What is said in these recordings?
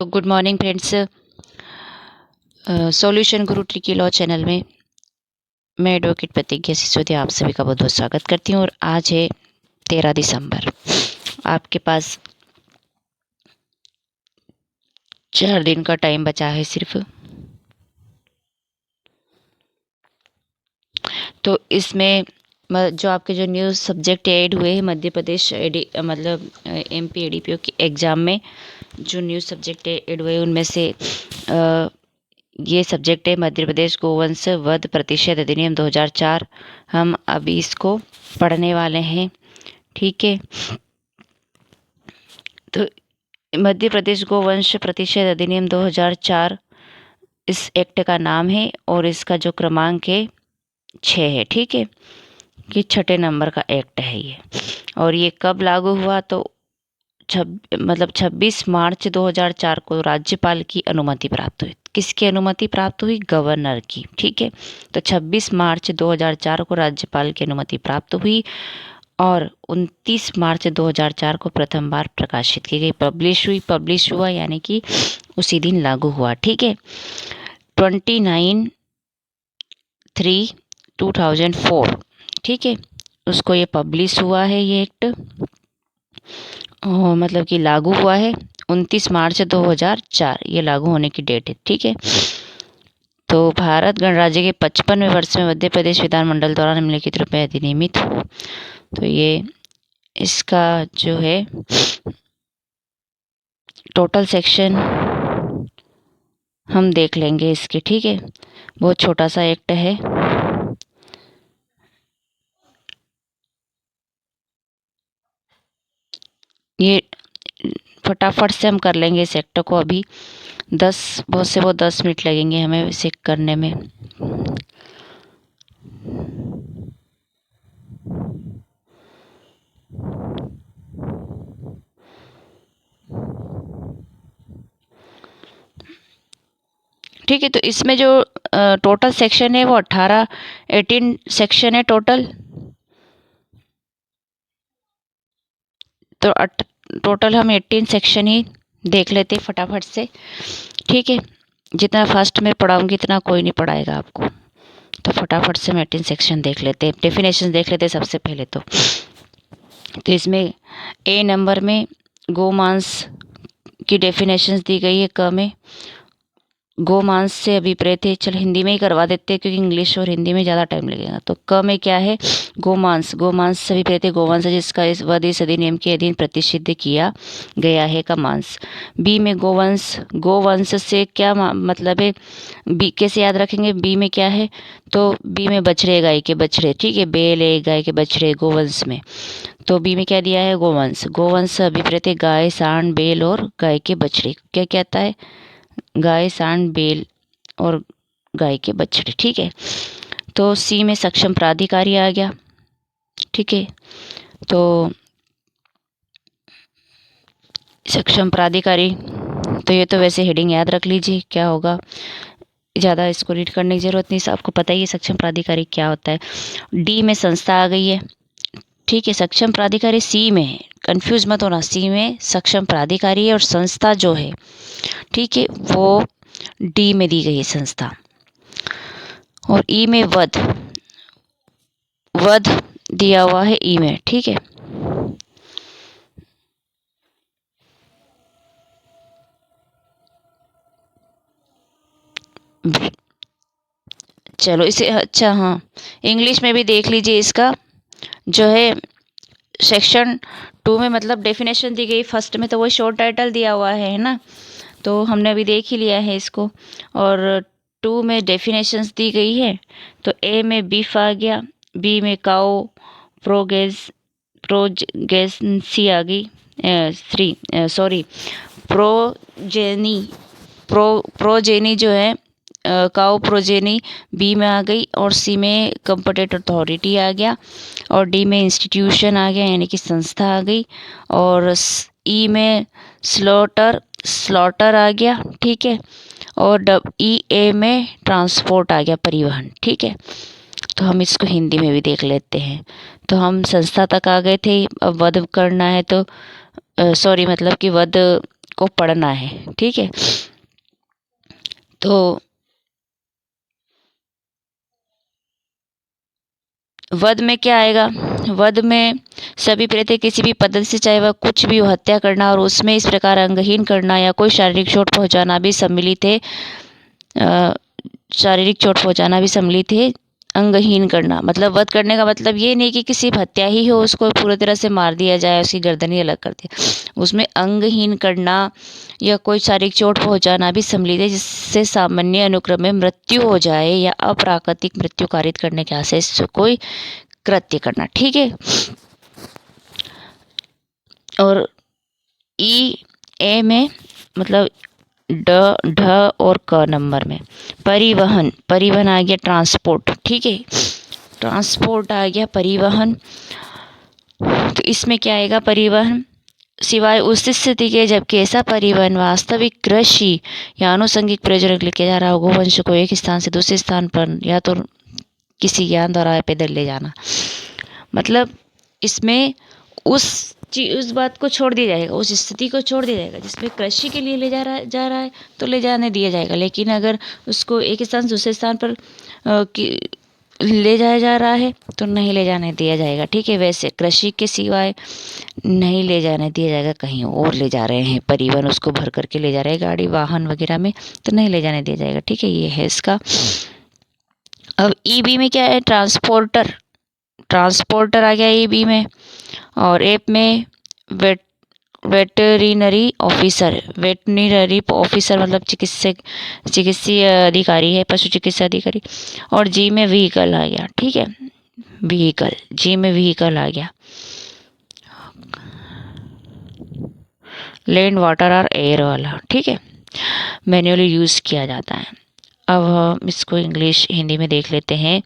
Good morning friends. Solution गुरु tricky law channel में मैं advocate प्रतिज्ञा सिसोदिया आप सभी का बहुत बहुत स्वागत करती हूँ। और आज है 13 दिसंबर। आपके पास 4 दिन का टाइम बचा है सिर्फ। तो इसमें जो आपके जो न्यू सब्जेक्ट ऐड हुए हैं मध्य प्रदेश मतलब MP ADPO की एग्ज़ाम में जो न्यू सब्जेक्ट ऐड हुए उनमें से ये सब्जेक्ट है मध्य प्रदेश गोवंश वध प्रतिषेध अधिनियम 2004। हम अभी इसको पढ़ने वाले हैं, ठीक है। तो मध्य प्रदेश गोवंश प्रतिषेध अधिनियम 2004 इस एक्ट का नाम है और इसका जो क्रमांक है 6 है, ठीक है। कि 6 नंबर का एक्ट है ये। और ये कब लागू हुआ तो 26 मार्च 2004 को राज्यपाल की अनुमति प्राप्त हुई। किसकी अनुमति प्राप्त हुई? गवर्नर की, ठीक है। तो 26 मार्च 2004 को राज्यपाल की अनुमति प्राप्त हुई और 29 मार्च 2004 को प्रथम बार प्रकाशित की गई, पब्लिश हुआ यानी कि उसी दिन लागू हुआ, ठीक है। 29/3/2004, ठीक है, उसको ये पब्लिश हुआ है ये एक्ट, मतलब कि लागू हुआ है 29 मार्च 2004, ये लागू होने की डेट है, ठीक है। तो भारत गणराज्य के 55वें वर्ष में मध्य प्रदेश विधानमंडल द्वारा निम्नलिखित रूप में अधिनियमित हो। तो ये इसका जो है टोटल सेक्शन हम देख लेंगे इसके, ठीक है। बहुत छोटा सा एक्ट है। ये फटाफट से हम कर लेंगे इस एक्ट को। अभी 10 मिनट लगेंगे हमें इसे करने में। ठीक है, तो इसमें जो टोटल सेक्शन है वो 18 सेक्शन है टोटल। तो टोटल हम 18 सेक्शन ही देख लेते फटाफट से, ठीक है। जितना फास्ट में पढ़ाऊंगी इतना कोई नहीं पढ़ाएगा आपको। तो फटाफट से हम 18 सेक्शन देख लेते हैं, डेफिनेशन देख लेते हैं सबसे पहले। तो इसमें A नंबर में गोमांस की डेफिनेशंस दी गई है। क में गोमांस से अभिप्रेत है। चल हिंदी में ही करवा देते हैं क्योंकि इंग्लिश और हिंदी में ज़्यादा टाइम लगेगा। तो क में क्या है? गोमांस से अभिप्रेत है गोवंश जिसका इस वध इस अधिनियम के अधीन प्रतिषिद्ध किया गया है का मांस। बी में गोवंश से क्या मतलब है? बी कैसे याद रखेंगे? बी में क्या है? तो बी में बछड़े, गाय के बछड़े, ठीक है। बैल है, गाय के बछड़े गोवंश में। तो बी में क्या दिया है? गोवंश से अभिप्रेत है गाय, सांड, बैल और गाय के बछड़े। क्या कहता है? गाय, सांड, बैल और गाय के बछड़े, ठीक है। तो सी में सक्षम प्राधिकारी आ गया, ठीक है। तो सक्षम प्राधिकारी, तो ये तो वैसे हेडिंग याद रख लीजिए क्या होगा, ज़्यादा इसको रीड करने की ज़रूरत नहीं, आपको पता ही है सक्षम प्राधिकारी क्या होता है। डी में संस्था आ गई है, ठीक है। सक्षम प्राधिकारी सी में है, कंफ्यूज मत होना। सी में सक्षम प्राधिकारी है और संस्था जो है, ठीक है, वो डी में दी गई है संस्था। और ई में वध दिया हुआ है ई में, ठीक है। चलो इसे, अच्छा हाँ, इंग्लिश में भी देख लीजिए इसका जो है सेक्शन 2 में, मतलब डेफिनेशन दी गई। फर्स्ट में तो वो शॉर्ट टाइटल दिया हुआ है ना, तो हमने अभी देख ही लिया है इसको। और 2 में डेफिनेशंस दी गई है। तो ए में बीफ आ गया, बी में काओ, प्रोगेंसी आ गई, प्रोजेनी जो है काउ प्रोजेनी बी में आ गई। और सी में कंपटेंट अथॉरिटी आ गया। और डी में इंस्टीट्यूशन आ गया यानी कि संस्था आ गई। और ई में स्लॉटर आ गया, ठीक है। और ए में ट्रांसपोर्ट आ गया, परिवहन, ठीक है। तो हम इसको हिंदी में भी देख लेते हैं। तो हम संस्था तक आ गए थे। अब वध करना है तो मतलब कि वध को पढ़ना है। ठीक है, तो वध में क्या आएगा? वध में सभी प्रेत्य किसी भी पद्धति से, चाहे वह कुछ भी हो, हत्या करना और उसमें इस प्रकार अंगहीन करना या कोई शारीरिक चोट पहुंचाना भी सम्मिलित है। शारीरिक चोट पहुंचाना भी सम्मिलित है। अंगहीन करना मतलब वध करने का मतलब ये नहीं कि किसी हत्या ही हो, उसको पूरी तरह से मार दिया जाए, उसकी गर्दन ही अलग कर दिया। उसमें अंगहीन करना या कोई शारीरिक चोट पहुंचाना भी सम्मिलित है, जिससे सामान्य अनुक्रम में मृत्यु हो जाए या अप्राकृतिक मृत्यु कारित करने के आशय से कोई कृत्य करना। ठीक है, और ई ए में मतलब ढ और क नंबर में परिवहन, परिवहन आ गया ट्रांसपोर्ट। ठीक है, ट्रांसपोर्ट आ गया परिवहन। तो इसमें क्या आएगा? परिवहन सिवाय उस स्थिति के जबकि ऐसा परिवहन वास्तविक कृषि या आनुषंगिक प्रयोजन के लिए किया जा रहा हो। गोवंश को एक स्थान से दूसरे स्थान पर या तो किसी ज्ञान द्वारा पैदल ले जाना, मतलब इसमें उस बात को छोड़ दिया जाएगा, उस स्थिति को छोड़ दिया जाएगा जिसमें कृषि के लिए ले जा रहा है तो ले जाने दिया जाएगा। लेकिन अगर उसको एक स्थान से दूसरे स्थान पर ले जाया जा रहा है तो नहीं ले जाने दिया जाएगा। ठीक है, वैसे कृषि के सिवाय नहीं ले जाने दिया जाएगा। कहीं और ले जा रहे हैं, परिवहन उसको भर करके ले जा रहे हैं गाड़ी वाहन वगैरह में, तो नहीं ले जाने दिया जाएगा। ठीक है, ये है इसका। अब ईबी में क्या है? ट्रांसपोर्टर, ट्रांसपोर्टर आ गया ईबी में। और एप में वेटरिनरी ऑफिसर, वेटरिनरी ऑफिसर मतलब चिकित्सीय अधिकारी है, पशु चिकित्सा अधिकारी। और जी में व्हीकल आ गया। ठीक है, व्हीकल, जी में व्हीकल आ गया, लैंड वाटर और एयर वाला। ठीक है, मैन्युअली यूज़ किया जाता है। अब हम इसको इंग्लिश हिंदी में देख लेते हैं।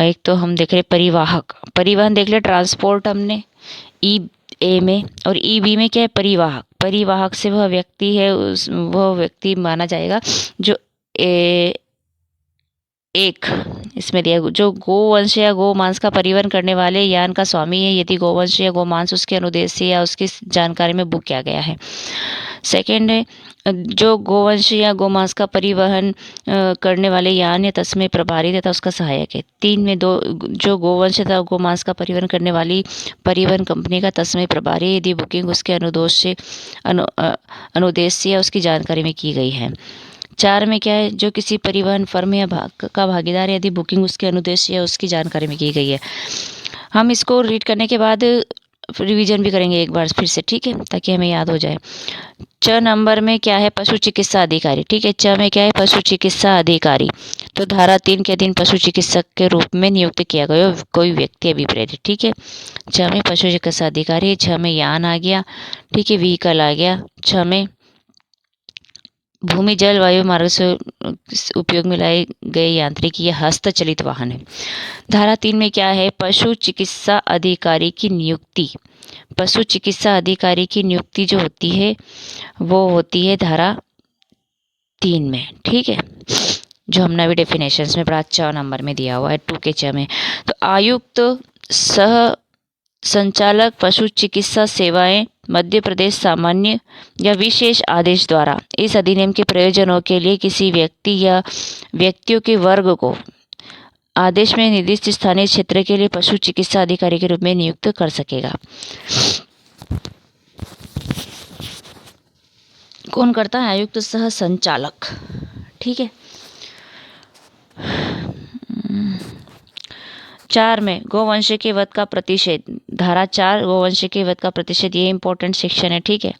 एक तो हम देख रहे परिवाहक, परिवहन देख ले, ट्रांसपोर्ट हमने ई ए में। और ई बी में क्या है? परिवाहक, परिवाहक से वह व्यक्ति है, वह व्यक्ति माना जाएगा जो एक इसमें दिया जो गोवंश या गोमांस का परिवहन करने वाले यान का स्वामी है, यदि गोवंश या गोमांस उसके अनुदेश या उसकी जानकारी में बुक किया गया है। सेकेंड है जो गोवंश या गोमांस का परिवहन करने वाले यान या तस्में प्रभारी तथा उसका सहायक है। 3 में जो गोवंश तथा गोमांस का परिवहन करने वाली परिवहन कंपनी का तस्में प्रभारी, यदि बुकिंग उसके अनुदेश से या उसकी जानकारी में की गई है। 4 में क्या है? जो किसी परिवहन फर्म या का भागीदार, यदि बुकिंग उसके अनुदेश या उसकी जानकारी में की गई है। हम इसको रीड करने के बाद रिवीजन भी करेंगे एक बार फिर से, ठीक है, ताकि हमें याद हो जाए। च नंबर में क्या है? पशु चिकित्सा अधिकारी। ठीक है, च में क्या है? पशु चिकित्सा अधिकारी। तो धारा 3 के अधीन पशु चिकित्सक के रूप में नियुक्त किया गया कोई व्यक्ति अभिप्रेरित। ठीक है, च में पशु चिकित्सा अधिकारी, छ में यान आ गया। ठीक है, व्हीकल आ गया। छ में भूमि जल वायु मार्ग से उपयोग में लाए गए यांत्रिकी या हस्तचलित वाहन है। धारा 3 में क्या है? पशु चिकित्सा अधिकारी की नियुक्ति। पशु चिकित्सा अधिकारी की नियुक्ति जो होती है वो होती है धारा 3 में। ठीक है, जो हमने अभी डेफिनेशंस में पढ़ा, च नंबर में दिया हुआ है 2 के च में। तो आयुक्त सह संचालक पशु चिकित्सा सेवाएं मध्य प्रदेश सामान्य या विशेष आदेश द्वारा इस अधिनियम के प्रयोजनों के लिए किसी व्यक्ति या व्यक्तियों के वर्ग को आदेश में निर्दिष्ट स्थानीय क्षेत्र के लिए पशु चिकित्सा अधिकारी के रूप में नियुक्त कर सकेगा। कौन करता है? आयुक्त सह संचालक। ठीक है, 4 में गोवंश के वध का प्रतिषेध। धारा 4 गोवंश के वध का प्रतिषेध, ये इंपॉर्टेंट सेक्शन है। ठीक है,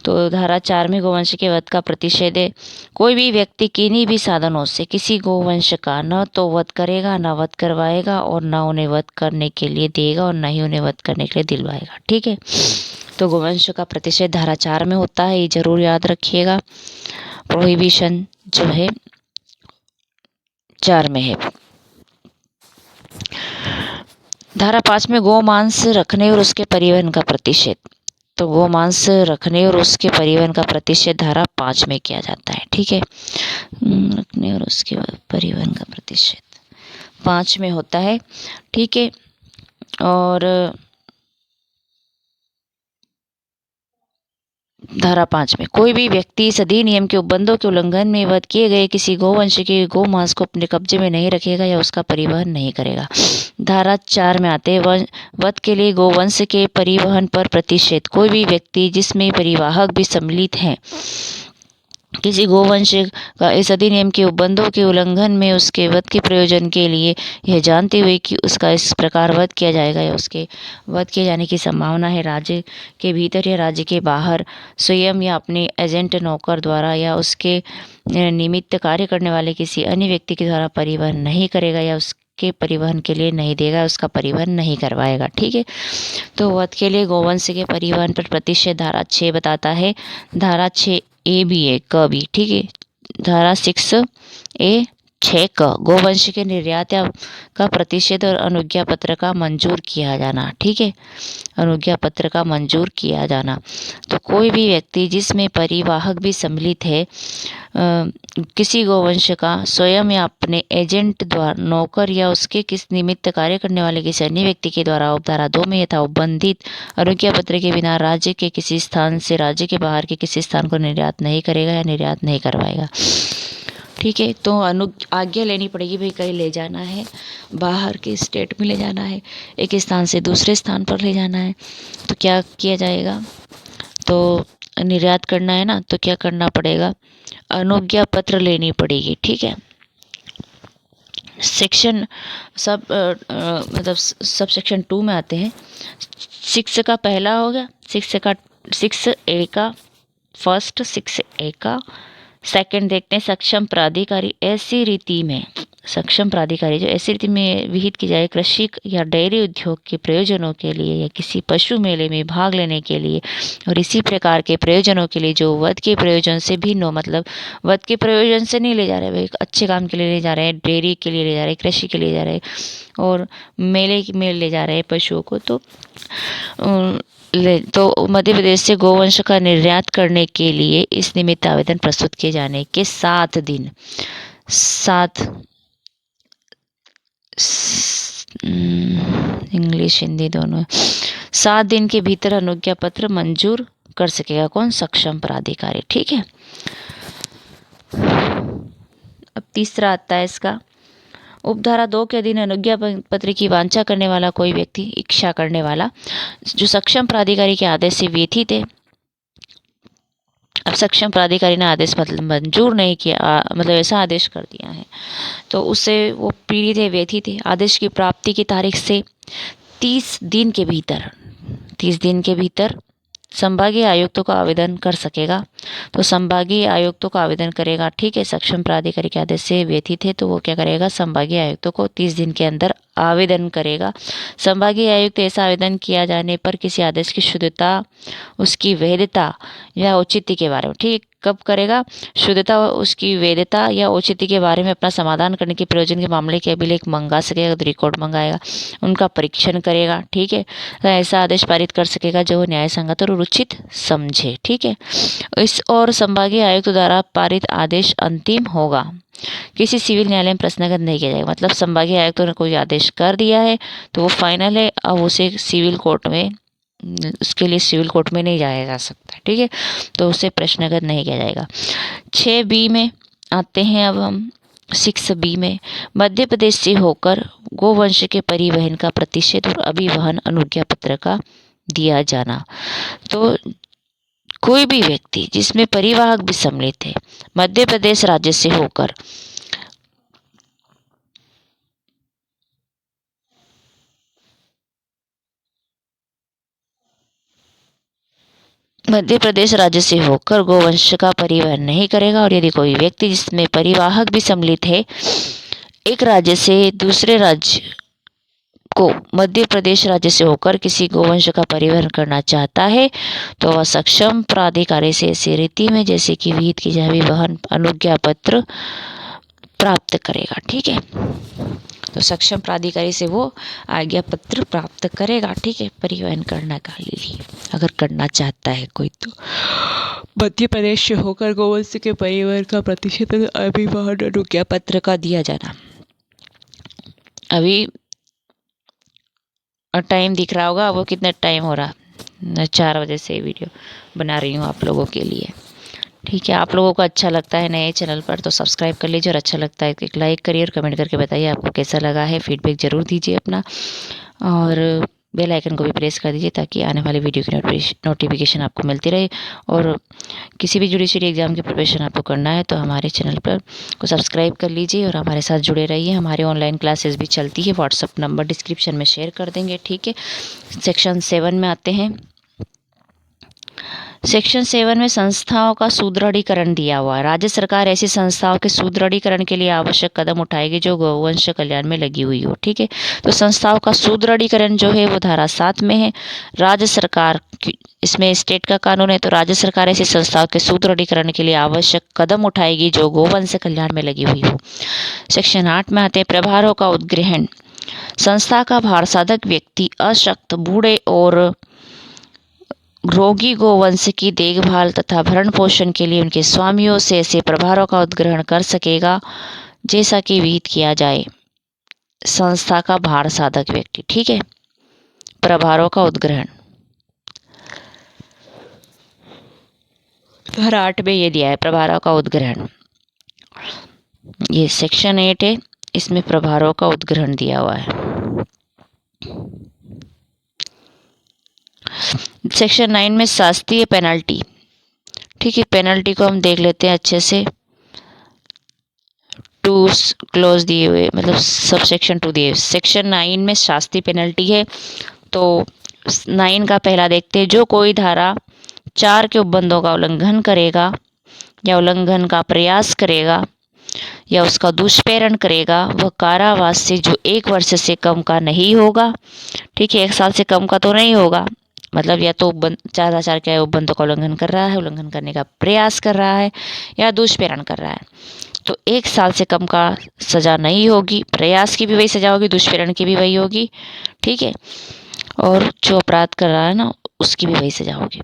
तो धारा 4 में गोवंश के वध का प्रतिषेध है। कोई भी व्यक्ति किन्हीं भी साधनों से किसी गोवंश का न तो वध करेगा, न वध करवाएगा, और न उन्हें वध करने के लिए देगा, और न ही उन्हें वध करने के लिए दिलवाएगा। ठीक है, तो गोवंश का प्रतिषेध धारा 4 में होता है, ये जरूर याद रखिएगा। प्रोहिबिशन जो है 4 में है। धारा 5 में गोमांस रखने और उसके परिवहन का प्रतिषेध। तो गोमांस रखने और उसके परिवहन का प्रतिषेध धारा 5 में किया जाता है। ठीक है, रखने और उसके परिवहन का प्रतिषेध 5 में होता है। ठीक है, और धारा 5 में कोई भी व्यक्ति इस अधिनियम के उपबंधों के उल्लंघन में वध किए गए किसी गौवंश के गोमांस को अपने कब्जे में नहीं रखेगा या उसका परिवहन नहीं करेगा। धारा 4 में आते हैं वध के लिए गोवंश के परिवहन पर प्रतिषेध। कोई भी व्यक्ति जिसमें परिवाहक भी सम्मिलित हैं किसी गोवंश का इस अधिनियम के उपबंधों के उल्लंघन में उसके वध के प्रयोजन के लिए यह जानते हुए कि उसका इस प्रकार वध किया जाएगा या उसके वध किए जाने की संभावना है, राज्य के भीतर या राज्य के बाहर स्वयं या अपने एजेंट नौकर द्वारा या उसके निमित्त कार्य करने वाले किसी अन्य व्यक्ति के द्वारा परिवहन नहीं करेगा या उसके परिवहन के लिए नहीं देगा, उसका परिवहन नहीं करवाएगा। ठीक है, तो वध के लिए गोवंश के परिवहन पर प्रतिषेध धारा 6 बताता है। धारा 6 ए भी है, क भी, ठीक है। धारा 6 ए 6 क गोवंश के निर्यात का प्रतिषेध और अनुज्ञा पत्र का मंजूर किया जाना। ठीक है, अनुज्ञा पत्र का मंजूर किया जाना। तो कोई भी व्यक्ति जिसमें परिवाहक भी सम्मिलित है किसी गोवंश का स्वयं या अपने एजेंट द्वारा नौकर या उसके किस निमित्त कार्य करने वाले किसी अन्य व्यक्ति के द्वारा उपधारा 2 में यथा उपबंधित अनुज्ञा पत्र के बिना राज्य के किसी स्थान से राज्य के बाहर के किसी स्थान को निर्यात नहीं करेगा या निर्यात नहीं करवाएगा। ठीक है, तो आज्ञा लेनी पड़ेगी, भाई कहीं ले जाना है, बाहर के स्टेट में ले जाना है, एक स्थान से दूसरे स्थान पर ले जाना है, तो क्या किया जाएगा? तो निर्यात करना है ना, तो क्या करना पड़ेगा? अनुज्ञा पत्र लेनी पड़ेगी। ठीक है, सेक्शन मतलब सब सेक्शन 2 में आते हैं। 6 का पहला हो गया, 6A का फर्स्ट, 6A का सेकंड देखते हैं। सक्षम प्राधिकारी ऐसी रीति में, सक्षम प्राधिकारी जो ऐसी रीति में विहित की जाए कृषि या डेयरी उद्योग के प्रयोजनों के लिए या किसी पशु मेले में भाग लेने के लिए और इसी प्रकार के प्रयोजनों के लिए जो वध के प्रयोजन से भिन्न हो, मतलब वध के प्रयोजन से नहीं ले जा रहे भाई, अच्छे काम के लिए ले जा रहे हैं, डेयरी के लिए ले जा रहे हैं, कृषि के लिए जा रहे हैं और मेले में ले जा रहे हैं पशुओं को, तो मध्य प्रदेश से गोवंश का निर्यात करने के लिए इस निमित्त आवेदन प्रस्तुत किए जाने के 7 दिन, इंग्लिश हिंदी दोनों, 7 दिन के भीतर अनुज्ञा पत्र मंजूर कर सकेगा कौन? सक्षम प्राधिकारी। ठीक है, अब तीसरा आता है इसका, उपधारा 2 के अधीन अनुज्ञा पत्र की वांछा करने वाला कोई व्यक्ति, इच्छा करने वाला जो सक्षम प्राधिकारी के आदेश से व्यथित है। अब सक्षम प्राधिकारी ने आदेश मतलब मंजूर नहीं किया, मतलब ऐसा आदेश कर दिया है, तो उससे वो पीड़ित है, व्यथित है। आदेश की प्राप्ति की तारीख से 30 दिन के भीतर संभागीय आयुक्तों का आवेदन कर सकेगा। तो संभागीय आयुक्तों का आवेदन करेगा। ठीक है, सक्षम प्राधिकारी के आदेश से व्यथित है तो वो क्या करेगा? संभागीय आयुक्तों को 30 दिन के अंदर आवेदन करेगा। संभागीय आयुक्त ऐसा आवेदन किया जाने पर किसी आदेश की शुद्धता, उसकी वैधता या औचित्य के बारे में, ठीक, कब करेगा? शुद्धता, उसकी वैधता या औचित्य के बारे में अपना समाधान करने के प्रयोजन के मामले के अभिलेख मंगा सकेगा, तो रिकॉर्ड मंगाएगा, उनका परीक्षण करेगा। ठीक है, तो ऐसा आदेश पारित कर सकेगा जो न्याय संगत और उचित समझे। ठीक है, इस और संभागीय आयुक्त द्वारा पारित आदेश अंतिम होगा, किसी सिविल न्यायालय में प्रश्नगत नहीं किया जाएगा। मतलब संभागीय आयुक्त ने कोई आदेश कर दिया है तो वो फाइनल है, अब उसे सिविल कोर्ट में, उसके लिए सिविल कोर्ट में नहीं जाया जा सकता। ठीक है, तो उसे प्रश्नगत नहीं किया जाएगा। 6B में आते हैं अब हम। 6B में मध्य प्रदेश से होकर गोवंश के परिवहन का प्रतिषेध और अभिवहन अनुज्ञा पत्र का दिया जाना। तो कोई भी व्यक्ति जिसमें परिवाहक भी सम्मिलित है मध्य प्रदेश राज्य से होकर गोवंश का परिवहन नहीं करेगा, और यदि कोई व्यक्ति जिसमें परिवाहक भी सम्मिलित है एक राज्य से दूसरे राज्य को मध्य प्रदेश राज्य से होकर किसी गोवंश का परिवहन करना चाहता है तो वह सक्षम प्राधिकारी से ऐसी रीति में जैसे कि विहित की जाए वहन अनुज्ञा पत्र प्राप्त करेगा। ठीक है, तो सक्षम प्राधिकारी से वो आज्ञा पत्र प्राप्त करेगा। ठीक है, परिवहन करने का लिए अगर करना चाहता है कोई, तो मध्य प्रदेश से होकर गोवंश के परिवहन का प्रतिशत अभिवहन अनुज्ञा पत्र का दिया जाना। अभी टाइम दिख रहा होगा, वो कितना टाइम हो रहा? 4 बजे से ये वीडियो बना रही हूँ आप लोगों के लिए। ठीक है, आप लोगों को अच्छा लगता है नए चैनल पर तो सब्सक्राइब कर लीजिए, और अच्छा लगता है एक लाइक करिए और कमेंट करके बताइए आपको कैसा लगा है। फीडबैक ज़रूर दीजिए अपना, और बेल आइकन को भी प्रेस कर दीजिए ताकि आने वाली वीडियो की नोटिफिकेशन आपको मिलती रहे। और किसी भी जुडिशरी एग्ज़ाम की प्रिपरेशन आपको करना है तो हमारे चैनल पर को सब्सक्राइब कर लीजिए और हमारे साथ जुड़े रहिए। हमारे ऑनलाइन क्लासेस भी चलती है, व्हाट्सअप नंबर डिस्क्रिप्शन में शेयर कर देंगे। ठीक है, सेक्शन 7 में आते हैं। सेक्शन 7 में संस्थाओं का सुदृढ़ीकरण दिया हुआ है। राज्य सरकार ऐसी संस्थाओं के सुदृढ़ीकरण के लिए आवश्यक कदम उठाएगी जो गौवंश कल्याण में लगी हुई हो। ठीक है, तो संस्थाओं का सुदृढ़ीकरण जो है वो धारा 7 में है। राज्य सरकार इसमें स्टेट का कानून है, तो राज्य सरकार ऐसी संस्थाओं के सुदृढ़ीकरण के लिए आवश्यक कदम उठाएगी जो गौवंश कल्याण में लगी हुई हो। सेक्शन 8 में आते हैं प्रभारों का उद्ग्रहण। संस्था का भारसाधक व्यक्ति अशक्त, बूढ़े और रोगी गोवंश की देखभाल तथा भरण पोषण के लिए उनके स्वामियों से ऐसे प्रभारों का उद्ग्रहण कर सकेगा जैसा कि विहित किया जाए। संस्था का भार साधक व्यक्ति। ठीक है, प्रभारों का उद्ग्रहण धारा 8 में ये दिया है, प्रभारों का उद्ग्रहण। ये सेक्शन 8 है, इसमें प्रभारों का उद्ग्रहण दिया हुआ है। सेक्शन 9 में शास्तीय पेनल्टी। ठीक है, पेनल्टी को हम देख लेते हैं अच्छे से। 2 क्लोज दिए हुए, मतलब सब सेक्शन 2 दिए। सेक्शन 9 में शास्तीय पेनल्टी है, तो 9 का पहला देखते हैं। जो कोई धारा 4 के उपबंधों का उल्लंघन करेगा या उल्लंघन का प्रयास करेगा या उसका दुष्प्रेरण करेगा, वह कारावास से जो 1 वर्ष से कम का नहीं होगा। ठीक है, 1 साल से कम का तो नहीं होगा, मतलब या तो 4 के उपबंधों का उल्लंघन कर रहा है, उल्लंघन करने का प्रयास कर रहा है या दुष्प्रेरण कर रहा है, तो 1 साल से कम का सजा नहीं होगी। प्रयास की भी वही सजा होगी, दुष्प्रेरण की भी वही होगी। ठीक है, और जो अपराध कर रहा है ना उसकी भी वही सजा होगी।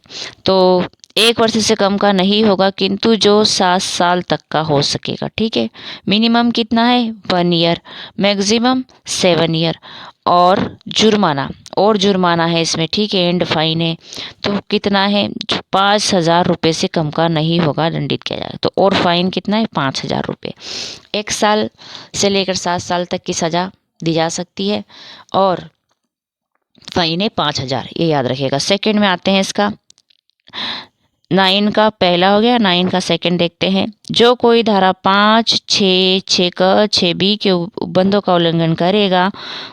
तो 1 वर्ष से कम का नहीं होगा, किंतु जो 7 साल तक का हो सकेगा। ठीक है, मिनिमम कितना है 1 ईयर, मैक्सिमम 7 ईयर, और जुर्माना है इसमें। ठीक है, एंड फाइन है, तो कितना है 5,000 रुपये से कम का नहीं होगा, दंडित किया जाएगा। तो और फाइन कितना है 5,000 रुपये। 1 साल से लेकर 7 साल तक की सजा दी जा सकती है, और फाइन है 5,000, ये याद रखिएगा। सेकंड में आते हैं इसका। 9 का पहला हो गया, 9 का सेकंड देखते हैं। जो कोई धारा 5, 6, 6 6 बी के उपबंधों का उल्लंघन करेगा,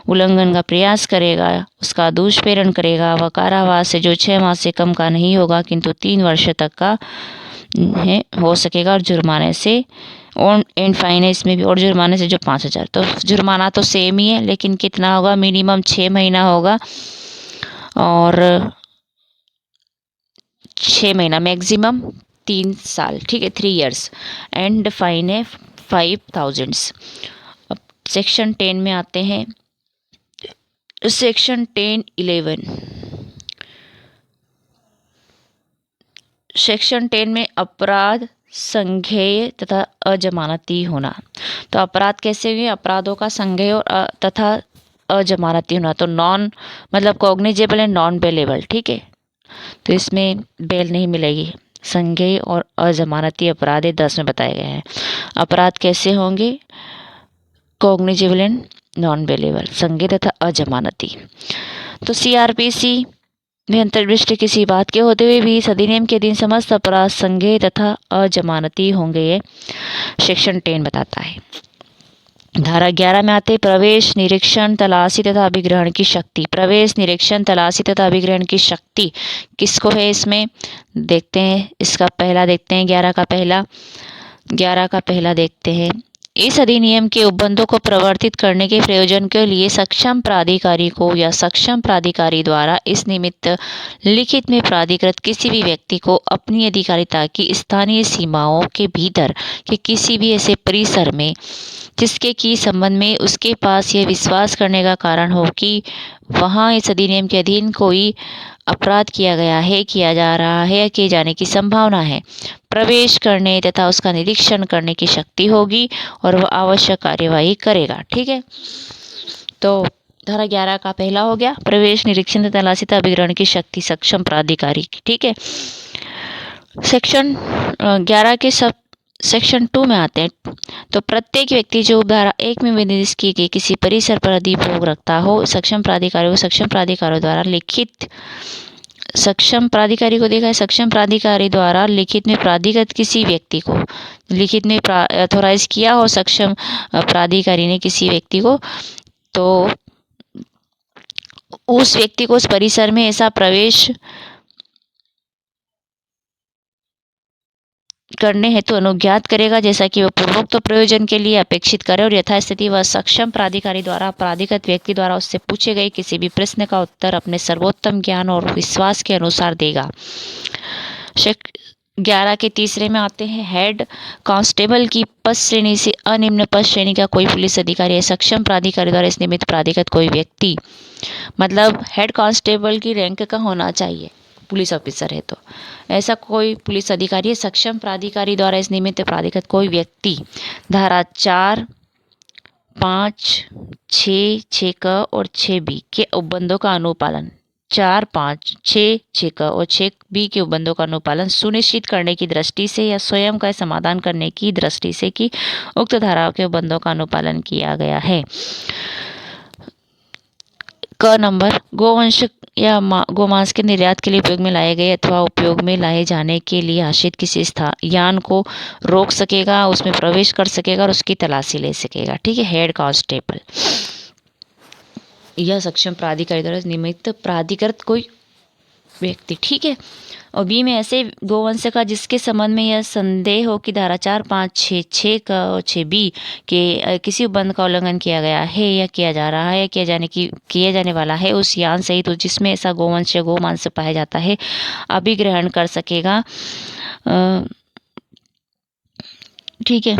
उल्लंघन का प्रयास करेगा, उसका दुष्प्रेरण करेगा, वह कारावास से जो 6 माह से कम का नहीं होगा किंतु 3 वर्ष तक का हो सकेगा, और जुर्माने से और एंड फाइन है इसमें भी, और जुर्माने से जो 5,000। तो जुर्माना तो सेम ही है, लेकिन कितना होगा, मिनिमम 6 महीना होगा और 6 महीना, मैक्सिमम 3 साल। ठीक है, 3 इयर्स, एंड फाइन है 5,000। अब सेक्शन 10 में आते हैं। सेक्शन 10(11). सेक्शन 10 में अपराध संज्ञेय तथा अजमानती होना। तो अपराध कैसे हुए, अपराधों का संज्ञेय और तथा अजमानती होना। तो नॉन मतलब कॉग्निजेबल एंड नॉन बेलेबल। ठीक है, तो इसमें बेल नहीं मिलेगी। संज्ञेय और अजमानती अपराध 10 में बताए गए हैं। अपराध कैसे होंगे, कॉग्निजेबल एंड नॉन बेलेबल, संज्ञेय तथा अजमानती। तो सीआरपीसी में अंतर्दृष्टि किसी बात के होते हुए भी इस अधिनियम के अधीन समस्त अपराध संज्ञेय तथा अजमानती होंगे, ये सेक्शन 10 बताता है। धारा 11 में आते प्रवेश, निरीक्षण, तलाशी तथा अभिग्रहण की शक्ति। प्रवेश, निरीक्षण, तलाशी तथा अभिग्रहण की शक्ति किसको है, इसमें देखते हैं। इसका पहला देखते हैं, 11 का पहला देखते हैं। इस अधिनियम के उपबंधों को प्रवर्तित करने के प्रयोजन के लिए सक्षम प्राधिकारी को या सक्षम प्राधिकारी द्वारा इस निमित्त लिखित में प्राधिकृत किसी भी व्यक्ति को अपनी अधिकारिता की स्थानीय सीमाओं के भीतर के किसी भी ऐसे परिसर में जिसके की संबंध में उसके पास यह विश्वास करने का कारण हो कि वहाँ इस अधिनियम के अधीन कोई अपराध किया गया है, किया जा रहा है या किए जाने की संभावना है, प्रवेश करने तथा उसका निरीक्षण करने की शक्ति होगी और वह आवश्यक कार्यवाही करेगा। ठीक है, तो धारा 11 का पहला हो गया प्रवेश, निरीक्षण, तलाशी तथा अभिग्रहण की शक्ति सक्षम प्राधिकारी की। ठीक है, सेक्शन 11 के सब सेक्शन 2 में आते हैं। तो प्रत्येक व्यक्ति जो धारा 1 में निर्दिष्ट की गई किसी परिसर पर अधिभोग रखता हो, सक्षम प्राधिकारियों द्वारा लिखित, सक्षम प्राधिकारी को देखा है, सक्षम प्राधिकारी द्वारा लिखित में प्राधिकृत किसी व्यक्ति को, लिखित में ऑथोराइज किया हो सक्षम प्राधिकारी ने किसी व्यक्ति को, तो उस व्यक्ति को उस परिसर में ऐसा प्रवेश करने हेतु अनुज्ञात करेगा जैसा कि वह पूर्वोक्त प्रयोजन के लिए अपेक्षित करे, और यथास्थिति वह सक्षम प्राधिकारी द्वारा प्राधिकृत व्यक्ति द्वारा उससे पूछे गए किसी भी प्रश्न का उत्तर अपने सर्वोत्तम ज्ञान और विश्वास के अनुसार देगा। 11 के तीसरे में आते हैं हेड कांस्टेबल की पद श्रेणी से अनिम्न पद श्रेणी का कोई पुलिस अधिकारी है सक्षम प्राधिकारी द्वारा इस निमित्त प्राधिकृत कोई व्यक्ति, मतलब हेड कांस्टेबल की रैंक का होना चाहिए, पुलिस ऑफिसर है तो ऐसा कोई पुलिस अधिकारी है सक्षम प्राधिकारी द्वारा इस निमित्त प्राधिकृत कोई व्यक्ति। धारा 4, 5, 6, 6क और 6b के उपबंधों का अनुपालन, 4, 5, 6, 6क और 6b के उपबंधों का अनुपालन सुनिश्चित करने की दृष्टि से या स्वयं का समाधान करने की दृष्टि से कि उक्त धाराओं के उपबंधों का अनुपालन किया गया है। क नंबर गोवंश या गोमांस के निर्यात के लिए उपयोग में लाए गए अथवा उपयोग में लाए जाने के लिए आश्रित किसी यान को रोक सकेगा, उसमें प्रवेश कर सकेगा और उसकी तलाशी ले सकेगा। ठीक है, हेड कांस्टेबल यह सक्षम प्राधिकारी द्वारा निमित्त प्राधिकृत कोई व्यक्ति। ठीक है, और बी में ऐसे गोवंश का जिसके संबंध में यह संदेह हो कि धारा 4, 5, 6, 6 का और 6b के किसी उपबंध का उल्लंघन किया गया है या किया जा रहा है, किया जाने वाला है, उस यान सहित तो जिसमें ऐसा गोवंश या गोमांस पाया जाता है अभिग्रहण कर सकेगा। ठीक है,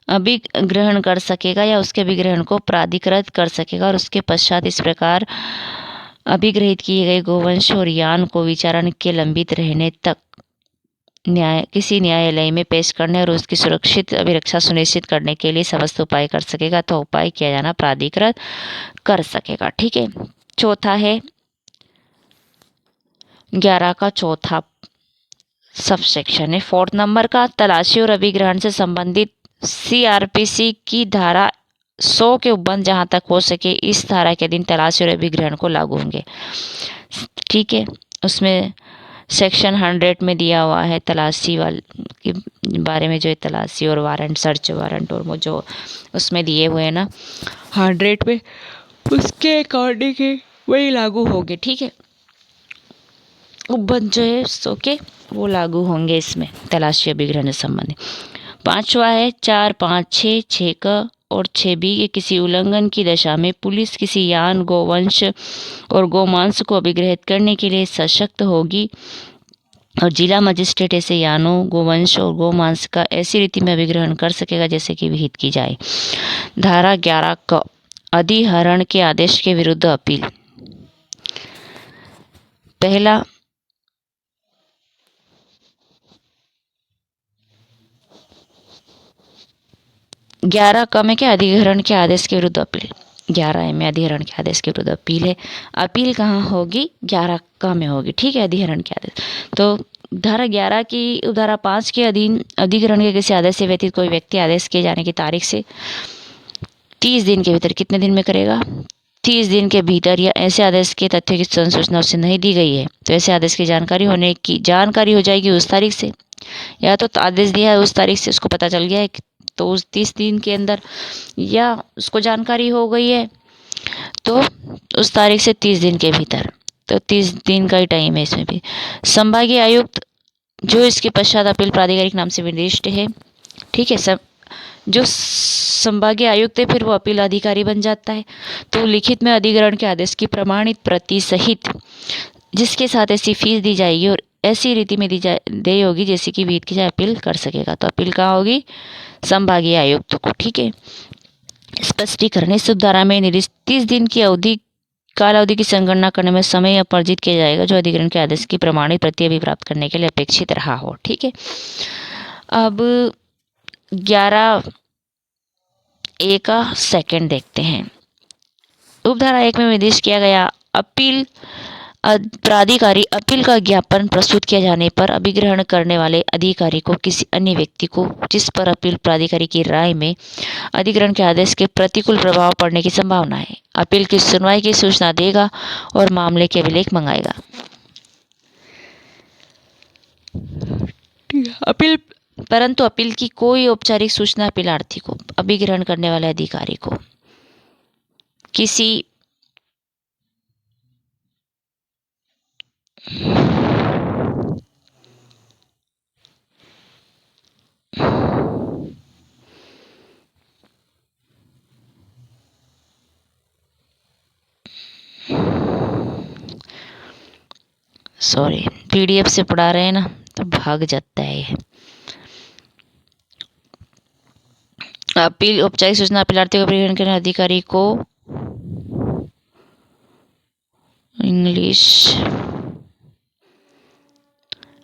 अभिग्रहण कर सकेगा या उसके अभिग्रहण को प्राधिकृत कर सकेगा, और उसके पश्चात इस प्रकार अभिग्रहित किए गए गोवंश और यान को विचारण के लंबित रहने तक किसी न्यायालय में पेश करने और उसकी सुरक्षित अभिरक्षा सुनिश्चित करने के लिए समस्त उपाय कर सकेगा, तो उपाय किया जाना प्राधिकृत कर सकेगा। ठीक है, चौथा है 11 का चौथा सब सेक्शन है 4 नंबर का तलाशी और अभिग्रहण से संबंधित CRPC की धारा 100 के उपबंध जहां तक हो सके इस धारा के अधीन तलाशी और अभिग्रहण को लागू होंगे। ठीक है, उसमें सेक्शन 100 में दिया हुआ है तलाशी के बारे में, जो है तलाशी और वारंट, सर्च वारंट और वो जो उसमें दिए हुए हैं ना 100 में, उसके अकॉर्डिंग वही लागू होंगे। ठीक है, उपबंध जो है 100 के वो लागू होंगे इसमें तलाशी अभिग्रहण से संबंधित। 5वां है 4, 5, 6, 6 का और 6b के किसी उल्लंघन की दशा में पुलिस किसी यान, गोवंश और गोमांस को अभिग्रहित करने के लिए सशक्त होगी, और जिला मजिस्ट्रेट ऐसे यानों, गोवंश और गोमांस का ऐसी रीति में अभिग्रहण कर सकेगा जैसे कि विहित की जाए। धारा 11 क अधिहरण के आदेश के विरुद्ध अपील। पहला 11 क में क्या अधिग्रहण के आदेश के विरुद्ध अपील, 11 में अधिहरण के आदेश के विरुद्ध अपील है। अपील कहाँ होगी, 11 क में होगी। ठीक है, अधिहरण के आदेश तो धारा 11 की धारा 5 के अधीन अधिग्रहण के किसी आदेश से व्यतीत कोई व्यक्ति आदेश किए जाने की तारीख से 30 दिन के भीतर, कितने दिन में करेगा, 30 दिन के भीतर, या ऐसे आदेश के तथ्यों की सूचना उससे नहीं दी गई है तो ऐसे आदेश की जानकारी हो जाएगी उस तारीख से, या तो आदेश दिया है उस तारीख से उसको पता चल गया है तो उस 30 दिन के अंदर, या उसको जानकारी हो गई है तो उस तारीख से 30 दिन के भीतर, तो 30 दिन का ही टाइम है इसमें भी। संभागीय आयुक्त जो इसके पश्चात अपील प्राधिकारी के नाम से विनिर्दिष्ट है। ठीक है, सब जो संभागीय आयुक्त है फिर वो अपील अधिकारी बन जाता है। तो लिखित में अधिग्रहण के आदेश की प्रमाणित प्रति सहित जिसके साथ ऐसी फीस दी जाएगी और ऐसी रीति में दी होगी जैसे कि विहित की जाए अपील कर सकेगा, तो अपील कहाँ होगी, संभागीय आयुक्त को। ठीक है, स्पष्टीकरण इस धारा में निर्दिष्ट 30 दिन की काल अवधि की संगणना करने में समय अपवर्जित किया जाएगा जो अधिग्रहण के आदेश की प्रमाणित प्रति अभी प्राप्त करने के लिए अपेक्षित रहा हो। ठीक है, अब 11A का सेकंड देखते हैं। उपधारा 1 में निर्देश किया गया अपील प्राधिकारी अपील का ज्ञापन प्रस्तुत किए जाने पर अभिग्रहण करने वाले अधिकारी को किसी अन्य व्यक्ति को जिस पर अपील प्राधिकारी की राय में अधिग्रहण के आदेश के प्रतिकूल प्रभाव पड़ने की संभावना है, अपील की सुनवाई की सूचना देगा और मामले के अभिलेख मंगाएगा। अपील परंतु अपील की कोई औपचारिक सूचना अपीलार्थी को, अभिग्रहण करने वाले अधिकारी को किसी पीडीएफ से पढ़ा रहे हैं ना तो भाग जाता है ये। अपील औपचारिक सूचना अपीलार्थी को अभिग्रहण करने अधिकारी को इंग्लिश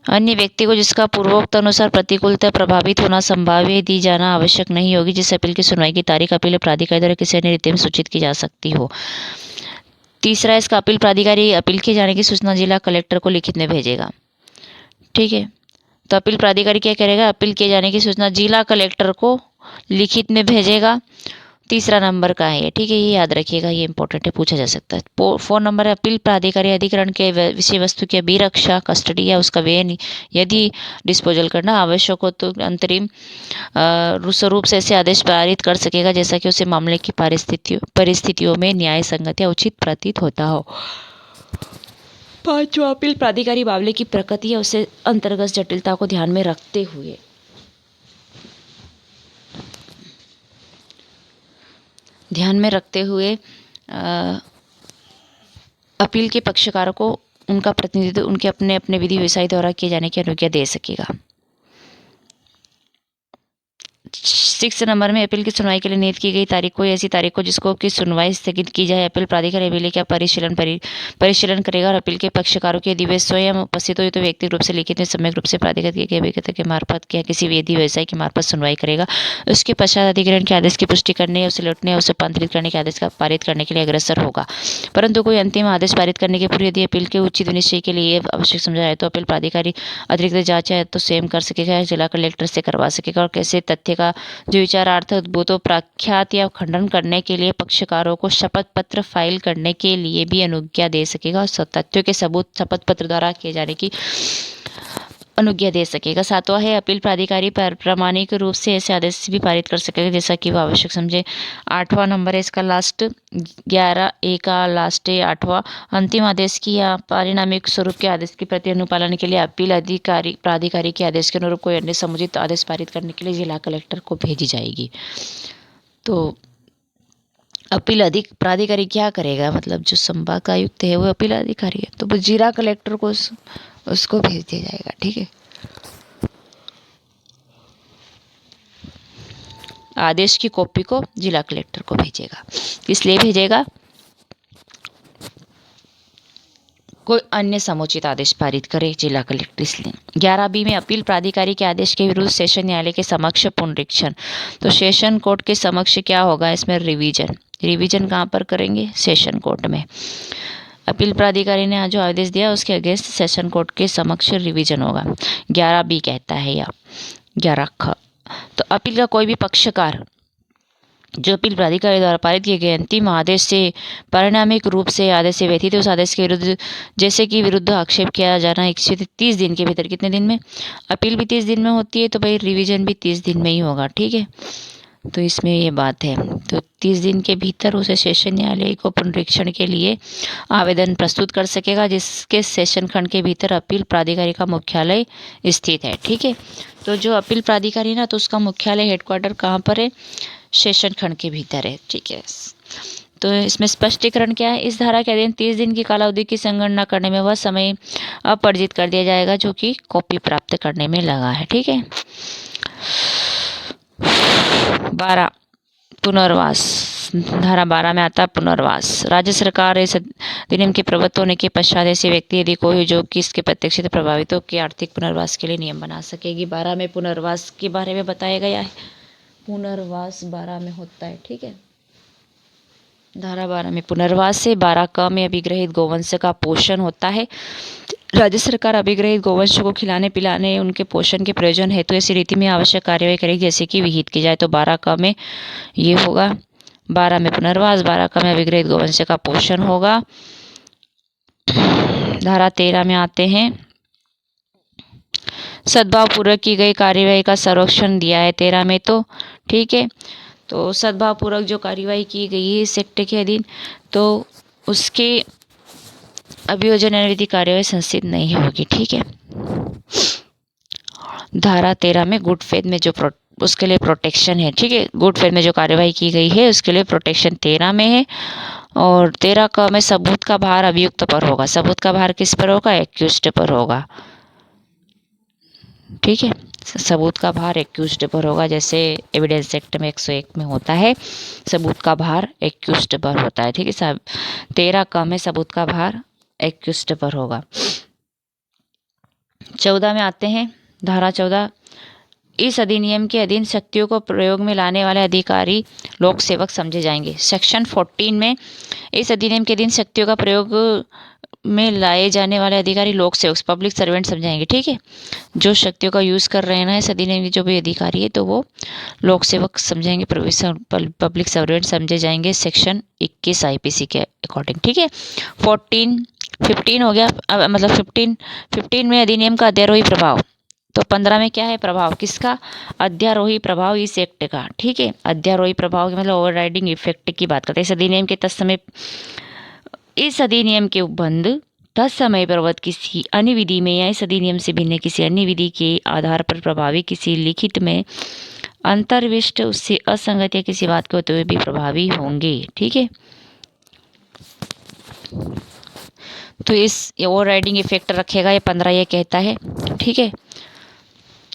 अन्य व्यक्ति को जिसका पूर्वोक्त अनुसार प्रतिकूलता प्रभावित होना संभाव्य दी जाना आवश्यक नहीं होगी, जिस अपील की सुनवाई की तारीख अपील प्राधिकारी द्वारा किसी अन्य रीति में सूचित की जा सकती हो। तीसरा, इसका अपील प्राधिकारी अपील किए जाने की सूचना जिला कलेक्टर को लिखित में भेजेगा। ठीक है, तो अपील प्राधिकारी क्या करेगा, अपील किए जाने की सूचना जिला कलेक्टर को लिखित में भेजेगा। तीसरा नंबर का है ये, ठीक है, ये याद रखिएगा, ये इंपॉर्टेंट है, पूछा जा सकता है। 4 नंबर है, अपील प्राधिकारी अधिकरण के विषय वस्तु की अभिरक्षा, कस्टडी या उसका व्यय यदि डिस्पोजल करना आवश्यक हो तो अंतरिम स्वरूप से ऐसे आदेश पारित कर सकेगा जैसा कि उसे मामले की परिस्थितियों में न्याय संगत या उचित प्रतीत होता हो। 5वां, अपील प्राधिकारी मामले की प्रकृति या उसे अंतर्गत जटिलता को ध्यान में रखते हुए अपील के पक्षकारों को उनका प्रतिनिधित्व उनके अपने अपने विधि व्यवसाय द्वारा किए जाने की अनुज्ञा दे सकेगा। 6 नंबर में, अपील की सुनवाई के लिए नियत की गई तारीख कोई ऐसी तारीख को जिसको की सुनवाई स्थगित की जाए। अपील प्राधिकारी अपील का परिशीलन करेगा और अपील के पक्षकारों के यदि वे स्वयं उपस्थित हो तो व्यक्तिगत रूप से लिखित में सम्यक रूप से प्राधिकारी के अभिज्ञता के मार्फत या किसी विधि व्यवसाय के मार्फत सुनवाई करेगा। उसके पश्चात अधिग्रहण के आदेश की पुष्टि करने, उसे लौटने या उसे पारित करने के आदेश का पारित करने के लिए अग्रसर होगा। परंतु कोई अंतिम आदेश पारित करने के पूर्व यदि अपील के उचित निश्चय के लिए आवश्यक समझा जाए तो अपील प्राधिकारी अतिरिक्त जांच है तो स्वयं कर सकेगा या जिला कलेक्टर से करवा सकेगा। और कैसे तथ्य का जो विचारार्थ उद्भूतों प्रख्यात या खंडन करने के लिए पक्षकारों को शपथ पत्र फाइल करने के लिए भी अनुज्ञा दे सकेगा और तथ्यों के सबूत शपथ पत्र द्वारा किए जाने की अनुज्ञा दे सकेगा। 7वां है, अपील प्राधिकारी प्रामाणिक रूप से ऐसे आदेश भी पारित कर सकेगा जैसा कि वो आवश्यक समझे। 8वां नंबर है इसका लास्ट, 11A का लास्ट है 8वां, अंतिम आदेश की या पारिणामिक स्वरूप के आदेश के प्रति अनुपालन के लिए अपील अधिकारी प्राधिकारी के आदेश के अनुरूप कोई अन्य समुचित आदेश पारित करने के लिए जिला कलेक्टर को भेजी जाएगी। तो अपील प्राधिकारी क्या करेगा, मतलब जो संभाग का आयुक्त है वो अपील अधिकारी है तो वो जिला कलेक्टर को उसको भेज दिया जाएगा। ठीक है, आदेश की कॉपी को जिला कलेक्टर को भेजेगा। इसलिए भेजेगा कोई अन्य समुचित आदेश पारित करे जिला कलेक्टर, इसलिए। 11B में, अपील प्राधिकारी के आदेश के विरुद्ध सेशन न्यायालय के समक्ष पुनरीक्षण। तो सेशन कोर्ट के समक्ष क्या होगा, इसमें रिवीजन कहाँ पर करेंगे, सेशन कोर्ट में। अपील प्राधिकारी ने जो आदेश दिया उसके अगेंस्ट सेशन कोर्ट के समक्ष रिवीजन होगा। 11B कहता है या 11ख, तो अपील का कोई भी पक्षकार जो अपील प्राधिकारी द्वारा पारित किए गए अंतिम आदेश से परिणामिक रूप से आदेश से व्यतीत उस आदेश के विरुद्ध जैसे कि विरुद्ध आक्षेप किया जाना 130 दिन के भीतर, कितने दिन में, अपील भी 30 दिन में होती है तो भाई रिवीजन भी 30 दिन में ही होगा। ठीक है, तो इसमें ये बात है, तो 30 दिन के भीतर उसे सेशन न्यायालय को पुनरीक्षण के लिए आवेदन प्रस्तुत कर सकेगा जिसके सेशन खंड के भीतर अपील प्राधिकारी का मुख्यालय स्थित है। ठीक है, तो जो अपील प्राधिकारी ना तो उसका मुख्यालय हेडक्वार्टर कहाँ पर है, सेशन खंड के भीतर है। ठीक है, तो इसमें स्पष्टीकरण क्या है, इस धारा के अधीन 30 दिन की कालावधि की संगणना करने में वह समय अपरिजित कर दिया जाएगा जो कि कॉपी प्राप्त करने में लगा है। ठीक है, 12 पुनर्वास, धारा 12 में आता पुनर्वास। राज्य सरकार इस अधिनियम के प्रवृत्त होने के पश्चात ऐसे व्यक्ति यदि कोई जो कि इसके प्रत्यक्ष प्रभावितों के आर्थिक पुनर्वास के लिए नियम बना सकेगी। 12 में पुनर्वास के बारे में बताया गया है, पुनर्वास 12 में होता है। ठीक है, धारा 12 में पुनर्वास से 12 क में अभिग्रहित गोवंश का पोषण होता है। राज्य सरकार अभिग्रहित गोवंश को खिलाने पिलाने उनके पोषण के प्रयोजन हेतु ऐसी रीति में आवश्यक कार्यवाही करेगी जैसे कि विहित की जाए। तो 12 क में ये होगा, 12 में पुनर्वास, 12 क में अभिग्रहित गोवंश का पोषण होगा। धारा 13 में आते हैं, सद्भाव पूर्वक की गई कार्यवाही का संरक्षण दिया है 13 में। तो ठीक है, तो सद्भाव पूर्वक जो कार्यवाही की गई है इस एक्ट के अधीन, तो उसके अभियोजन विधि कार्यवाही संस्थित नहीं होगी। ठीक है, धारा 13 में गुड फेथ में जो उसके लिए प्रोटेक्शन है। ठीक है, गुड फेथ में जो कार्यवाही की गई है उसके लिए प्रोटेक्शन 13 में है। और 13 क में सबूत का भार अभियुक्त पर होगा। सबूत का भार किस पर होगा? एक्यूज्ड पर होगा। ठीक है, सबूत का भार एक्यूज्ड पर होगा, जैसे एविडेंस एक्ट में 101 में होता है, सबूत का भार एक्यूज्ड पर होता है। ठीक है साहब, 13 क में सबूत का भार एक्यूज्ड पर होगा। 14 में आते हैं, धारा 14, इस अधिनियम के अधीन शक्तियों को प्रयोग में लाने वाले अधिकारी लोक सेवक समझे जाएंगे। सेक्शन 14 में इस अधिनियम के अधीन शक्तियों का प्रयोग में लाए जाने वाले अधिकारी लोक सेवक, पब्लिक सर्वेंट समझाएंगे। ठीक है, जो शक्तियों का यूज कर रहे हैं ना इस अधिनियम के जो भी अधिकारी है तो वो लोक सेवक समझेंगे, पब्लिक सर्वेंट समझे जाएंगे सेक्शन 21 आईपीसी के अकॉर्डिंग। ठीक है, 15 हो गया। अब मतलब 15 में अधिनियम का अध्यारोही प्रभाव, तो 15 में क्या है? प्रभाव किसका? अध्यारोही प्रभाव इस एक्ट का। ठीक है, अध्यारोही प्रभाव के मतलब ओवरराइडिंग इफेक्ट की बात करते हैं। इस अधिनियम के उपबंध तत्समय प्रवत किसी अन्य विधि में या इस अधिनियम से भिन्न किसी अन्य विधि के आधार पर प्रभावी किसी लिखित में अंतर्विष्ट उससे असंगत या किसी बात के होते हुए भी प्रभावी होंगे। ठीक है, तो इस ओवरराइडिंग इफेक्ट रखेगा ये 15 ये कहता है। ठीक है,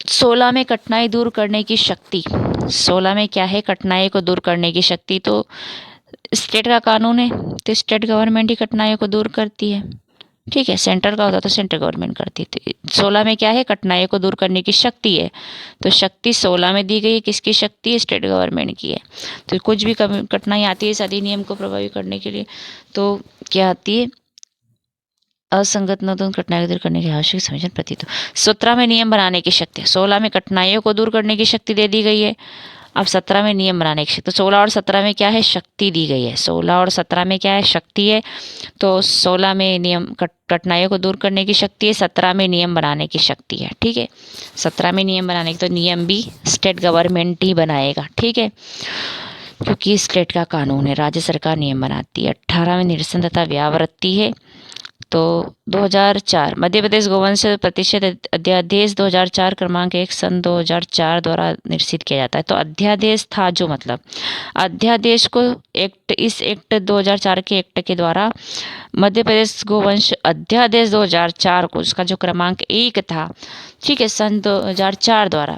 16 में कठिनाई दूर करने की शक्ति, 16 में क्या है? कठिनाई को दूर करने की शक्ति। तो स्टेट का कानून है तो स्टेट गवर्नमेंट ही कठिनाइयों को दूर करती है। ठीक है, सेंटर का होता तो सेंट्रल गवर्नमेंट करती थी। 16 में क्या है? कठिनाइयों को दूर करने की शक्ति है, तो शक्ति 16 में दी गई है। किसकी शक्ति है? स्टेट गवर्नमेंट की है। तो कुछ भी कठिनाई आती है इस अधिनियम को प्रभावी करने के लिए तो क्या आती है? असंगत न तो कठिनाई दूर करने की आवश्यक समझन प्रतीत हो। 17 में नियम बनाने की शक्ति, 16 में कठिनाइयों को दूर करने की शक्ति दे दी गई है, अब 17 में नियम बनाने की शक्ति। तो 16 और 17 में क्या है? शक्ति दी गई है। 16 और 17 में क्या है? शक्ति है। तो 16 में नियम कठिनाइयों को दूर करने की शक्ति है, 17 में नियम बनाने की शक्ति है। ठीक है, 17 में नियम बनाने की, तो नियम भी स्टेट गवर्नमेंट ही बनाएगा। ठीक है, क्योंकि स्टेट का कानून है, राज्य सरकार नियम बनाती है। 18 में निरसन तथा व्यावृत्ति है। तो 2004 मध्य प्रदेश गोवंश प्रतिशत अध्यादेश 2004 क्रमांक 1 सन 2004 द्वारा निर्देशित किया जाता है। तो अध्यादेश था जो मतलब अध्यादेश को इस एक्ट 2004 के एक्ट के द्वारा मध्य प्रदेश गोवंश अध्यादेश 2004 को, उसका जो क्रमांक 1 था, ठीक है, सन 2004 द्वारा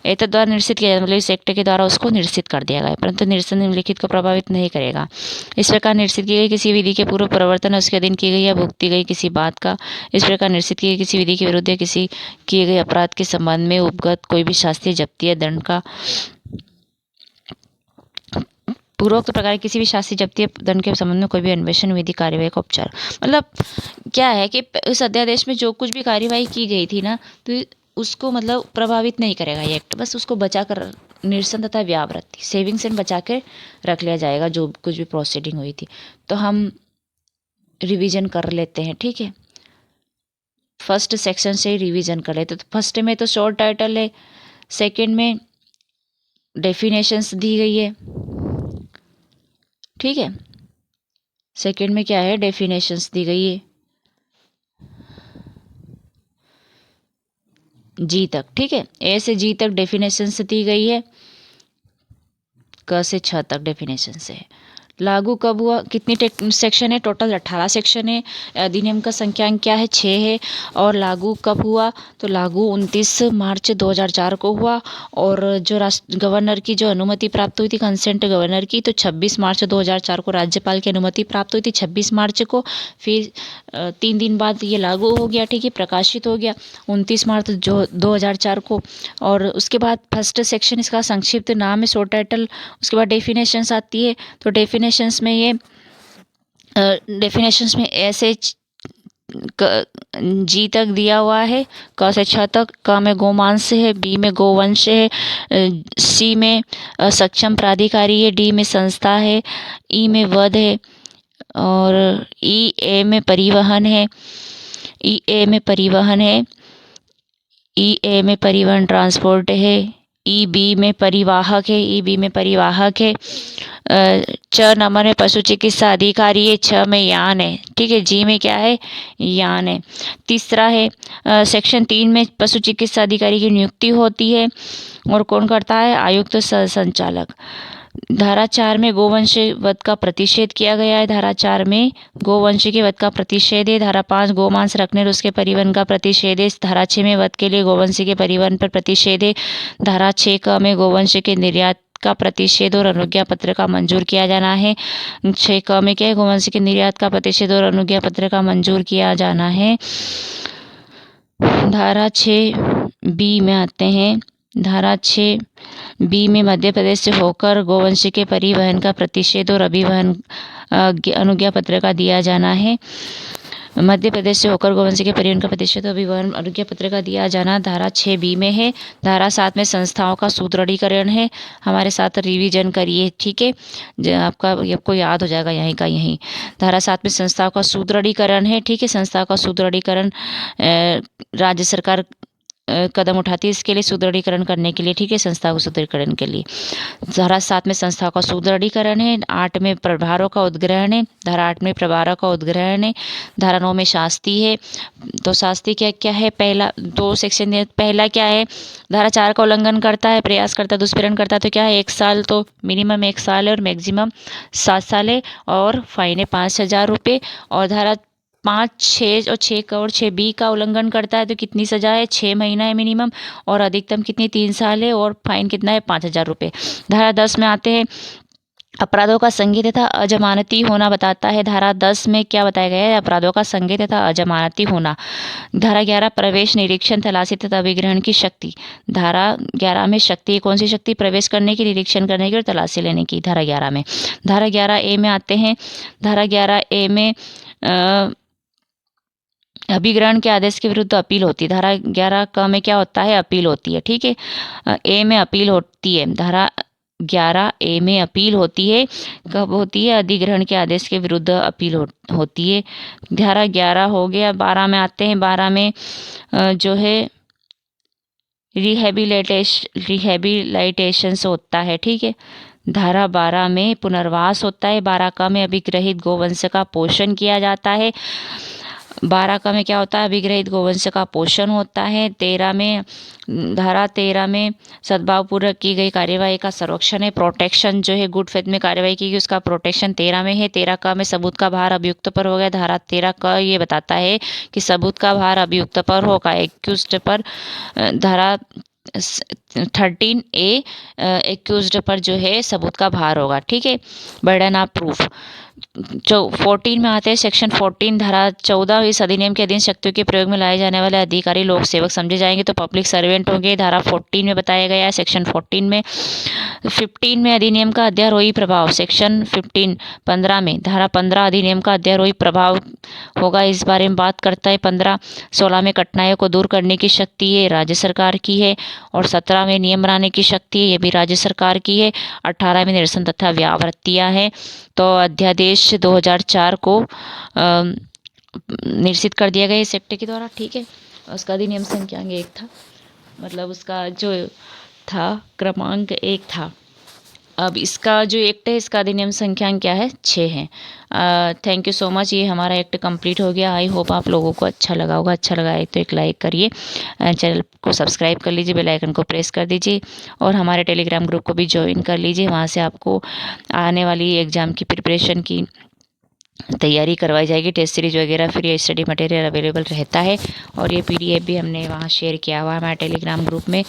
एक्ट द्वारा निश्चित किया जाता, मतलब इस एक्ट के द्वारा उसको निश्चित कर दिया गया, परंतु निरसन निम्नलिखित को प्रभावित नहीं करेगा। इस प्रकार निश्चित की गई किसी विधि के पूर्व प्रवर्तन उसके अधीन की गई या भुगती गई किसी बात का, इस प्रकार निश्चित की गई किसी विधि के विरुद्ध या किसी किए गए अपराध के संबंध में उपगत कोई भी शास्त्रीय जब्ती या दंड का पूर्वोक्त प्रकार किसी भी शास्त्रीय जब्ती दंड के संबंध में कोई भी अन्वेषण विधि कार्यवाही का उपचार, मतलब क्या है कि उस अध्यादेश में जो कुछ भी कार्यवाही की गई थी ना, तो उसको मतलब प्रभावित नहीं करेगा ये एक्ट, बस उसको बचा कर निरसन तथा व्यावृत्ति सेविंग्स एंड बचा के रख लिया जाएगा जो कुछ भी प्रोसीडिंग हुई थी। तो हम रिवीजन कर लेते हैं। ठीक है, फर्स्ट सेक्शन से ही रिवीजन कर लेते। तो फर्स्ट में तो शॉर्ट टाइटल है, सेकंड में डेफिनेशंस दी गई है। ठीक है, सेकंड में क्या है? डेफिनेशंस दी गई है जी तक। ठीक है, ए से जी तक डेफिनेशंस दी गई है, क से छ तक डेफिनेशंस है। लागू कब हुआ? कितनी सेक्शन है? टोटल 18 सेक्शन है। अधिनियम का संख्यांक क्या है? 6 है। और लागू कब हुआ? तो लागू 29 मार्च 2004 को हुआ। और जो गवर्नर की जो अनुमति प्राप्त हुई थी, कंसेंट गवर्नर की, तो 26 मार्च 2004 को राज्यपाल की अनुमति प्राप्त हुई थी 26 मार्च को। फिर 3 दिन बाद ये लागू हो गया। ठीक है, प्रकाशित हो गया 29 मार्च 2004 को। और उसके बाद फर्स्ट सेक्शन इसका संक्षिप्त नाम है, शॉर्ट टाइटल। उसके बाद डेफिनेशंस आती है। तो डेफिनेशन डेफिनेशंस में ये डेफिनेशंस में ऐसे जी तक दिया हुआ है, क से छ तक। क में गोमांस है, बी में गोवंश है, सी में सक्षम प्राधिकारी है, डी में संस्था है, ई में वध है, और ई ए में परिवहन है, ई ए में परिवहन है, ई ए में परिवहन ट्रांसपोर्ट है, ई बी में परिवाहक है, ई बी में परिवाहक है। च नंबर में पशु चिकित्सा अधिकारी है, छ में यान है, ठीक है। जी में क्या है, यान है। तीसरा है सेक्शन 3 में पशु चिकित्सा अधिकारी की नियुक्ति होती है और कौन करता है, आयुक्त संचालक। धारा 4 में गोवंश वध का प्रतिषेध किया गया है, धारा 4 में गोवंश के वध का प्रतिषेध है। धारा 5 गोमांस रखने और उसके परिवहन का प्रतिषेध है। धारा 6 में वध के लिए गोवंश के परिवहन पर प्रतिषेध है। धारा 6 क में गोवंश के निर्यात का प्रतिषेध और अनुज्ञा पत्र का मंजूर किया जाना है। 6 क में क्या है, गोवंश के निर्यात का प्रतिषेध और अनुज्ञा पत्र का मंजूर किया जाना है। धारा 6 बी में आते हैं। धारा 6 बी में मध्य प्रदेश से होकर गोवंश के परिवहन का प्रतिषेध और अभिवहन अनुज्ञा पत्र का दिया जाना है। मध्य प्रदेश से होकर गोवंश के परिवहन का प्रतिषेध और अभिवहन अनुज्ञा पत्र का दिया जाना धारा 6 बी में है। धारा 7 में संस्थाओं का सुदृढ़ीकरण है। हमारे साथ रिवीजन करिए, ठीक है, आपको याद हो जाएगा यहीं का यहीं। धारा 7 में संस्थाओं का सुदृढ़ीकरण है, ठीक है। संस्थाओं का सुदृढ़ीकरण राज्य सरकार कदम उठाती है इसके लिए, सुदृढ़ीकरण करने के लिए, ठीक है, संस्था को सुदृढ़ीकरण के लिए। धारा 7 में संस्था का सुदृढ़ीकरण है। 8 में प्रभारों का उद्ग्रहण है। धारा 8 में प्रभारों का उद्ग्रहण है। धारा 9 में शास्ति है। तो शास्ति क्या क्या है, पहला 2 सेक्शन है। पहला क्या है, धारा 4 का उल्लंघन करता है, प्रयास करता है, दुष्प्रेरण करता है तो क्या है, 1 साल, तो मिनिमम 1 साल है और मैक्सिमम 7 साल है, और फाइन है 5,000 रुपये। और धारा 5, 6 और 6 का और 6 बी का उल्लंघन करता है तो कितनी सजा है, 6 महीना है मिनिमम, और अधिकतम कितनी, 3 साल है, और फाइन कितना है, 5,000 रुपये। धारा 10 में आते हैं, अपराधों का संज्ञेय तथा अजमानती होना बताता है। धारा 10 में क्या बताया गया है, अपराधों का संज्ञेय तथा अजमानती होना। धारा 11 प्रवेश, निरीक्षण, तलाशी तथा अभिग्रहण की शक्ति। धारा 11 में शक्ति, कौन सी शक्ति, प्रवेश करने की, निरीक्षण करने की और तलाशी लेने की। धारा 11 में। धारा 11 ए में आते हैं। धारा 11 ए में अभिग्रहण के आदेश के विरुद्ध अपील होती है। धारा 11 क में क्या होता है, अपील होती है, ठीक है। ए में अपील होती है। धारा 11 ए में अपील होती है, कब होती है, अधिग्रहण के आदेश के विरुद्ध अपील होती है। धारा 11 हो गया। 12 में आते हैं। 12 में जो है रिहेबिलिटेशन होता है, ठीक है। धारा 12 में पुनर्वास होता है। 12 क में अभिग्रहित गोवंश का पोषण किया जाता है। 12 का में क्या होता है, अभिग्रहित गोवंश का पोषण होता है। 13 में, धारा 13 में सद्भावपूर्वक की गई कार्यवाही का संरक्षण है, प्रोटेक्शन जो है, गुड फेथ में कार्यवाही की गई उसका प्रोटेक्शन 13 में है। 13 का में सबूत का भार अभियुक्त पर हो गया। धारा 13 का ये बताता है कि सबूत का भार अभियुक्त पर होगा, एक्यूज्ड पर। धारा 13 ए एक्यूज्ड पर जो है सबूत का भार होगा, ठीक है, बर्डन ऑफ प्रूफ। 14 में आते हैं। सेक्शन 14 धारा 14 इस अधिनियम के अधीन शक्तियों के प्रयोग में लाए जाने वाले अधिकारी लोक सेवक समझे जाएंगे तो पब्लिक सर्वेंट होंगे। धारा 14 में बताया गया है। सेक्शन 14 में 15 में अधिनियम का अध्यारोही प्रभाव। सेक्शन 15 में धारा 15 अधिनियम का अध्यारोही प्रभाव होगा, इस बारे में बात करता है। 15 16 में कठिनाइयों को दूर करने की शक्ति है, राज्य सरकार की है। और 17 में नियम बनाने की शक्ति है, ये भी राज्य सरकार की है। 18 में निरसन तथा व्यावृत्तियाँ हैं। तो अध्यादेश 2004 को निरसित कर दिया गया इस एक्ट के द्वारा, ठीक है। उसका अधिनियम संख्या 1 था, मतलब उसका जो था क्रमांक 1 था। अब इसका जो एक्ट है इसका अधिनियम संख्या क्या है, 6 है। Thank you so much. ये हमारा एक्ट कंप्लीट हो गया। आई होप आप लोगों को अच्छा लगा होगा। अच्छा लगा है तो एक लाइक करिए, चैनल को सब्सक्राइब कर लीजिए, बेल आइकन को प्रेस कर दीजिए और हमारे टेलीग्राम ग्रुप को भी ज्वाइन कर लीजिए। वहाँ से आपको आने वाली एग्ज़ाम की प्रिपरेशन की तैयारी करवाई जाएगी। टेस्ट सीरीज वगैरह फ्री स्टडी मटेरियल अवेलेबल रहता है और ये पीडीएफ भी हमने वहाँ शेयर किया हुआ है हमारे टेलीग्राम ग्रुप में।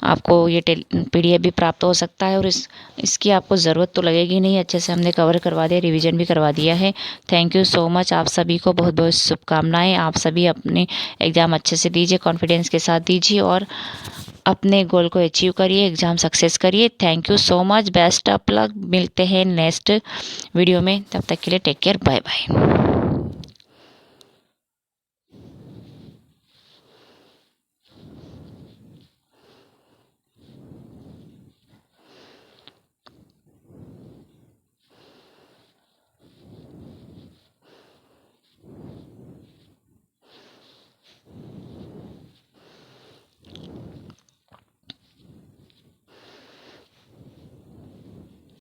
आपको ये पीडीएफ भी प्राप्त हो सकता है और इसकी आपको ज़रूरत तो लगेगी नहीं, अच्छे से हमने कवर करवा दिया, रिवीजन भी करवा दिया है। Thank you so much. आप सभी को बहुत बहुत शुभकामनाएँ। आप सभी अपने एग्ज़ाम अच्छे से दीजिए, कॉन्फिडेंस के साथ दीजिए और अपने गोल को अचीव करिए, एग्ज़ाम सक्सेस करिए। Thank you so much, best of luck. मिलते हैं नेक्स्ट वीडियो में, तब तक के लिए टेक केयर, बाय बाय।